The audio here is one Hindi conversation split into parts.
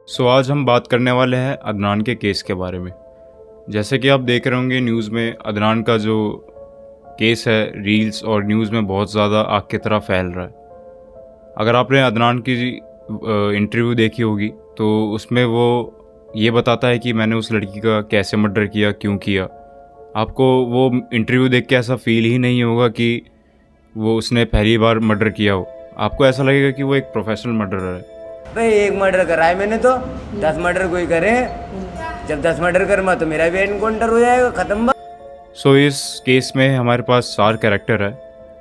आज हम बात करने वाले हैं अदनान के केस के बारे में। जैसे कि आप देख रहे होंगे न्यूज़ में अदनान का जो केस है रील्स और न्यूज़ में बहुत ज़्यादा आग की तरह फैल रहा है। अगर आपने अदनान की इंटरव्यू देखी होगी तो उसमें वो ये बताता है कि मैंने उस लड़की का कैसे मर्डर किया, क्यों किया। आपको वो इंटरव्यू देख के ऐसा फील ही नहीं होगा कि वो उसने पहली बार मर्डर किया हो। आपको ऐसा लगेगा कि वो एक प्रोफेशनल मर्डरर है। भाई एक मर्डर करा है मैंने तो 10 मर्डर कोई करे। जब 10 मर्डर करूँगा तो मेरा भी एनकाउंटर हो जाएगा, खत्म। इस केस में हमारे पास 4 कैरेक्टर है,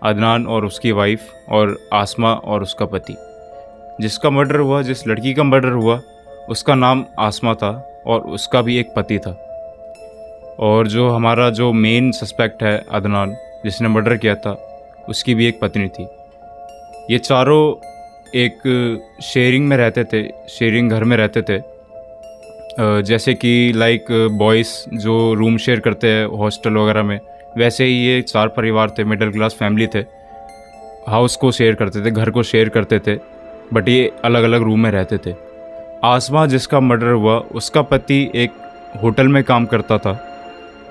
अदनान और उसकी वाइफ और आसमा और उसका पति। जिसका मर्डर हुआ, जिस लड़की का मर्डर हुआ उसका नाम आसमा था और उसका भी एक पति था। और जो हमारा जो मेन सस्पेक्ट है अदनान, जिसने मर्डर किया था, उसकी भी एक पत्नी थी। ये चारों एक शेयरिंग में रहते थे, शेयरिंग घर में रहते थे। जैसे कि लाइक बॉयज़ जो रूम शेयर करते हैं हॉस्टल वगैरह में, वैसे ही ये 4 परिवार थे, मिडिल क्लास फैमिली थे। हाउस को शेयर करते थे, घर को शेयर करते थे, बट ये अलग अलग रूम में रहते थे। आसमा जिसका मर्डर हुआ उसका पति एक होटल में काम करता था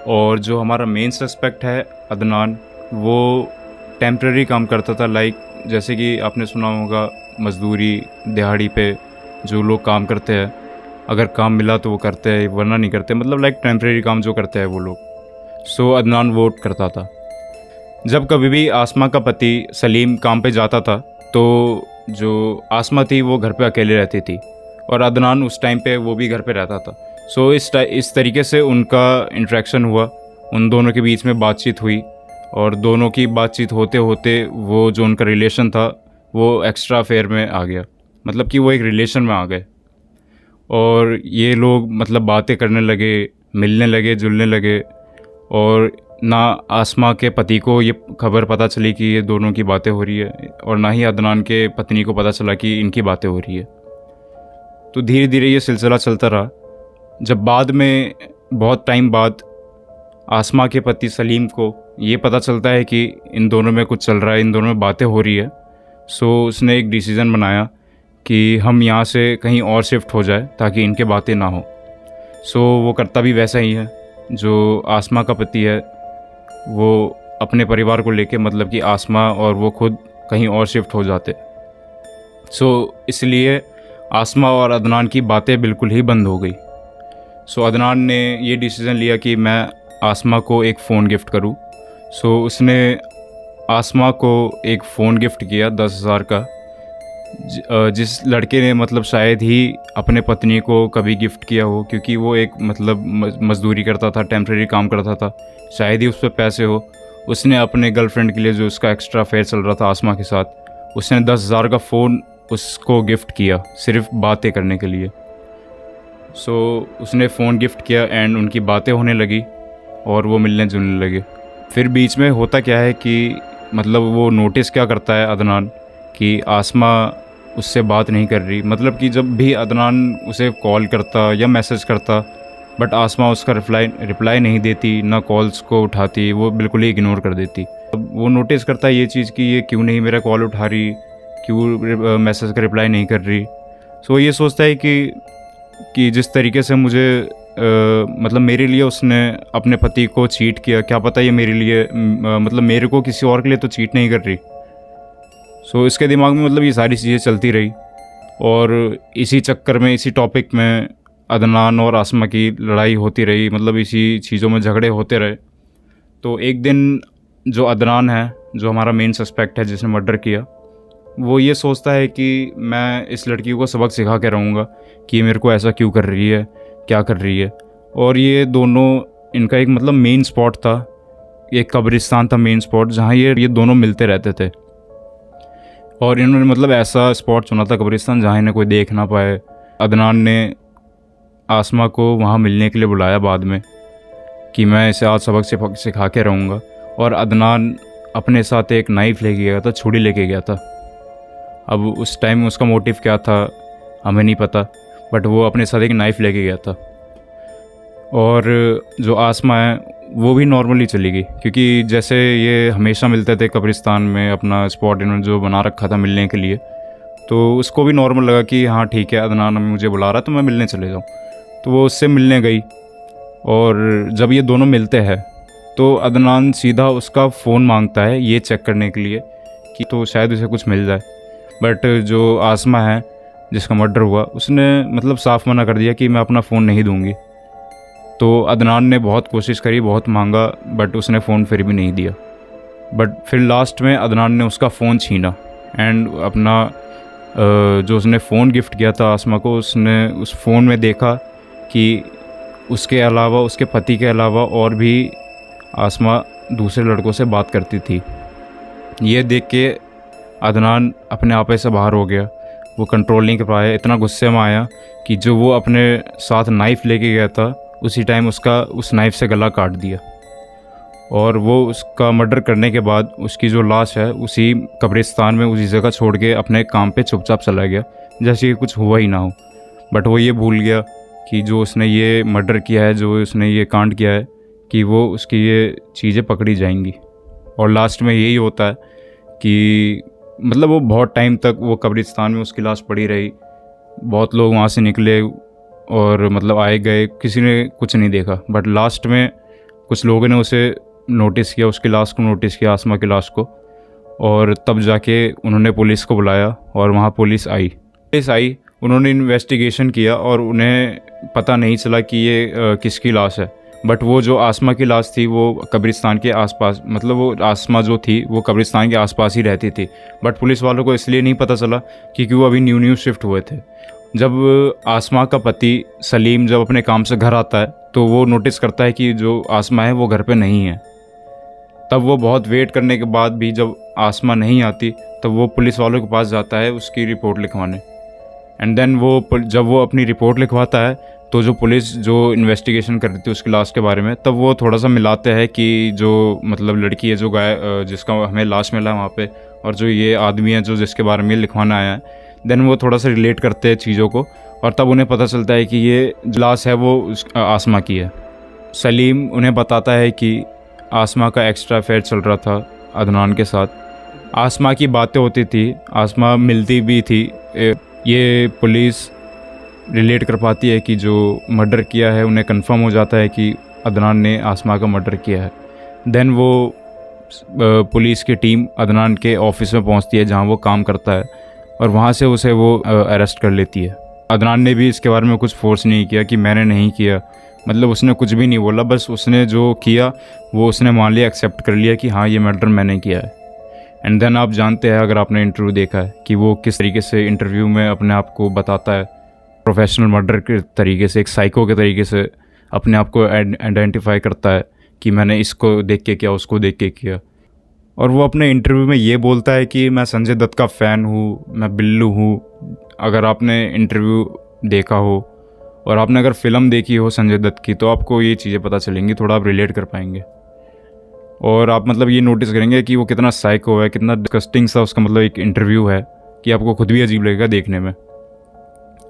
और जो हमारा मेन सस्पेक्ट है अदनान, वो टेम्प्रेरी काम करता था। लाइक जैसे कि आपने सुना होगा मजदूरी दिहाड़ी पे जो लोग काम करते हैं, अगर काम मिला तो वो करते हैं वरना नहीं करते, मतलब लाइक टेम्प्रेरी काम जो करते हैं वो लोग। अदनान वोट करता था। जब कभी भी आसमा का पति सलीम काम पे जाता था तो जो आसमा थी वो घर पे अकेले रहती थी और अदनान उस टाइम पे वो भी घर पे रहता था। इस तरीके से उनका इंटरेक्शन हुआ, उन दोनों के बीच में बातचीत हुई और दोनों की बातचीत होते होते वो जो उनका रिलेशन था वो एक्स्ट्रा अफेयर में आ गया, मतलब कि वो एक रिलेशन में आ गए और ये लोग मतलब बातें करने लगे, मिलने लगे, जुलने लगे। और ना आसमा के पति को ये खबर पता चली कि ये दोनों की बातें हो रही है और ना ही अदनान के पत्नी को पता चला कि इनकी बातें हो रही है। तो धीरे धीरे ये सिलसिला चलता रहा। जब बाद में बहुत टाइम बाद आसमा के पति सलीम को ये पता चलता है कि इन दोनों में कुछ चल रहा है, इन दोनों में बातें हो रही है, उसने एक डिसीज़न बनाया कि हम यहाँ से कहीं और शिफ्ट हो जाए ताकि इनके बातें ना हो। वो करता भी वैसा ही है। जो आसमा का पति है वो अपने परिवार को लेके, मतलब कि आसमा और वो खुद कहीं और शिफ्ट हो जाते। इसलिए आसमा और अदनान की बातें बिल्कुल ही बंद हो गई। अदनान ने ये डिसीज़न लिया कि मैं आसमा को एक फ़ोन गिफ्ट करूं। उसने आसमा को एक फ़ोन गिफ्ट किया 10,000 का, जिस लड़के ने मतलब शायद ही अपने पत्नी को कभी गिफ्ट किया हो, क्योंकि वो एक मतलब मजदूरी करता था, टेम्प्रेरी काम करता था, शायद ही उस पर पैसे हो। उसने अपने गर्लफ्रेंड के लिए, जो उसका एक्स्ट्रा अफेयर चल रहा था आसमा के साथ, उसने 10,000 का फ़ोन उसको गिफ्ट किया सिर्फ बातें करने के लिए। उसने फ़ोन गिफ्ट किया एंड उनकी बातें होने लगी और वो मिलने जुलने लगे। फिर बीच में होता क्या है कि मतलब वो नोटिस क्या करता है अदनान कि आसमा उससे बात नहीं कर रही, मतलब कि जब भी अदनान उसे कॉल करता या मैसेज करता बट आसमा उसका रिप्लाई नहीं देती, ना कॉल्स को उठाती, वो बिल्कुल ही इग्नोर कर देती। अब वो नोटिस करता है ये चीज़ कि ये क्यों नहीं मेरा कॉल उठा रही, क्यों मैसेज का रिप्लाई नहीं कर रही। ये सोचता है कि जिस तरीके से मुझे मतलब मेरे लिए उसने अपने पति को चीट किया, क्या पता ये मेरे लिए मतलब मेरे को किसी और के लिए तो चीट नहीं कर रही। इसके दिमाग में मतलब ये सारी चीज़ें चलती रही और इसी चक्कर में, इसी टॉपिक में अदनान और आसमा की लड़ाई होती रही, मतलब इसी चीज़ों में झगड़े होते रहे। तो एक दिन जो अदनान है, जो हमारा मेन सस्पेक्ट है जिसने मर्डर किया, वो ये सोचता है कि मैं इस लड़की को सबक सिखा के रहूँगा कि मेरे को ऐसा क्यों कर रही है, क्या कर रही है। और ये दोनों, इनका एक मतलब मेन स्पॉट था, एक कब्रिस्तान था मेन स्पॉट, जहाँ ये दोनों मिलते रहते थे। और इन्होंने मतलब ऐसा स्पॉट चुना था कब्रिस्तान जहाँ इन्हें कोई देख ना पाए। अदनान ने आसमा को वहाँ मिलने के लिए बुलाया बाद में कि मैं इसे आज सबक सिखा के रहूँगा। और अदनान अपने साथ एक नाइफ़ लेके गया था, छुरी लेके गया था। अब उस टाइम उसका मोटिव क्या था हमें नहीं पता, बट वो अपने साथ एक नाइफ़ लेके गया था। और जो आसमा है वो भी नॉर्मली चली गई, क्योंकि जैसे ये हमेशा मिलते थे कब्रिस्तान में, अपना स्पॉट इन्होंने जो बना रखा था मिलने के लिए, तो उसको भी नॉर्मल लगा कि हाँ ठीक है, अदनान मुझे बुला रहा है तो मैं मिलने चले जाऊँ। तो वो उससे मिलने गई, और जब ये दोनों मिलते हैं तो अदनान सीधा उसका फ़ोन मांगता है ये चेक करने के लिए कि तो शायद उसे कुछ मिल जाए। बट जो आसमा है जिसका मर्डर हुआ, उसने मतलब साफ मना कर दिया कि मैं अपना फ़ोन नहीं दूंगी। तो अदनान ने बहुत कोशिश करी, बहुत मांगा, बट उसने फ़ोन फिर भी नहीं दिया। बट फिर लास्ट में अदनान ने उसका फ़ोन छीना एंड अपना जो उसने फ़ोन गिफ्ट किया था आसमा को, उसने उस फ़ोन में देखा कि उसके अलावा, उसके पति के अलावा और भी आसमा दूसरे लड़कों से बात करती थी। ये देख के अदनान अपने आपे से बाहर हो गया। वो कंट्रोल नहीं कर पाया, इतना गुस्से में आया कि जो वो अपने साथ नाइफ़ लेके गया था उसी टाइम उसका उस नाइफ़ से गला काट दिया। और वो उसका मर्डर करने के बाद उसकी जो लाश है उसी कब्रिस्तान में उसी जगह छोड़ के अपने काम पे चुपचाप चला गया, जैसे कि कुछ हुआ ही ना हो। बट वो ये भूल गया कि जो उसने ये मर्डर किया है, जो उसने ये कांड किया है, कि वो उसकी ये चीज़ें पकड़ी जाएंगी। और लास्ट में यही होता है कि मतलब वो बहुत टाइम तक वो कब्रिस्तान में उसकी लाश पड़ी रही। बहुत लोग वहाँ से निकले और मतलब आए गए, किसी ने कुछ नहीं देखा। बट लास्ट में कुछ लोगों ने उसे नोटिस किया, उसकी लाश को नोटिस किया, आसमा की लाश को, और तब जाके उन्होंने पुलिस को बुलाया और वहाँ पुलिस आई। उन्होंने इन्वेस्टिगेशन किया और उन्हें पता नहीं चला कि ये किसकी लाश है। बट वो जो आसमा की लाश थी वो कब्रिस्तान के आसपास, मतलब वो आसमा जो थी वो कब्रिस्तान के आसपास ही रहती थी। बट पुलिस वालों को इसलिए नहीं पता चला क्योंकि वो अभी न्यू शिफ्ट हुए थे। जब आसमा का पति सलीम जब अपने काम से घर आता है तो वो नोटिस करता है कि जो आसमा है वो घर पे नहीं है। तब वो बहुत वेट करने के बाद भी जब आसमा नहीं आती तब वो पुलिस वालों के पास जाता है उसकी रिपोर्ट लिखवाने। एंड देन जब वो अपनी रिपोर्ट लिखवाता है तो जो पुलिस जो इन्वेस्टिगेशन कर रही थी उसकी लाश के बारे में, तब वो थोड़ा सा मिलाते हैं कि जो मतलब लड़की है जो जिसका हमें लाश मिला है वहाँ पे, और जो ये आदमी है जो जिसके बारे में लिखवाना आया है, देन वो थोड़ा सा रिलेट करते हैं चीज़ों को, और तब उन्हें पता चलता है कि ये लाश है वो आसमा की है। सलीम उन्हें बताता है कि आसमा का एक्स्ट्रा अफेयर चल रहा था अदनान के साथ। आसमा की बातें होती थी, आसमा मिलती भी थी। ये पुलिस रिलेट कर पाती है कि जो मर्डर किया है उन्हें कंफर्म हो जाता है कि अदनान ने आसमा का मर्डर किया है। देन वो पुलिस की टीम अदनान के ऑफिस में पहुंचती है जहां वो काम करता है, और वहां से उसे वो अरेस्ट कर लेती है। अदनान ने भी इसके बारे में कुछ फोर्स नहीं किया कि मैंने नहीं किया, मतलब उसने कुछ भी नहीं बोला, बस उसने जो किया वो उसने मान लिया, एक्सेप्ट कर लिया कि हाँ ये मर्डर मैंने किया है। एंड देन आप जानते हैं, अगर आपने इंटरव्यू देखा है, कि वो किस तरीके से इंटरव्यू में अपने आप को बताता है, प्रोफेशनल मर्डर के तरीके से, एक साइको के तरीके से अपने आप को आइडेंटिफाई करता है कि मैंने इसको देख के किया, उसको देख के किया। और वो अपने इंटरव्यू में ये बोलता है कि मैं संजय दत्त का फ़ैन हूँ, मैं बिल्लू हूँ। अगर आपने इंटरव्यू देखा हो और आपने अगर फ़िल्म देखी हो संजय दत्त की तो आपको ये चीज़ें पता चलेंगी, थोड़ा आप रिलेट कर पाएंगे, और आप मतलब ये नोटिस करेंगे कि वो कितना साइको है, कितना डिस्गस्टिंग सा उसका मतलब एक इंटरव्यू है कि आपको खुद भी अजीब लगेगा देखने में।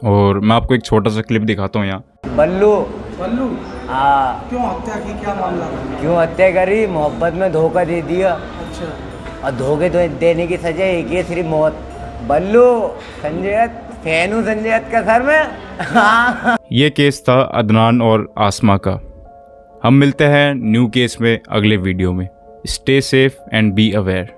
और मैं आपको एक छोटा सा क्लिप दिखाता हूँ यहाँ। बल्लू हाँ, क्यों हत्या की, क्या मामला था? क्यों हत्या करी? मोहब्बत में धोखा दे दिया, अच्छा, और धोखे देने की सजा एक ही, सिर्फ मौत। बल्लू संजय दत्त, फैन हूँ संजय दत्त का सर में। ये केस था अदनान और आसमा का। हम मिलते हैं न्यू केस में अगले वीडियो में। Stay safe and be aware.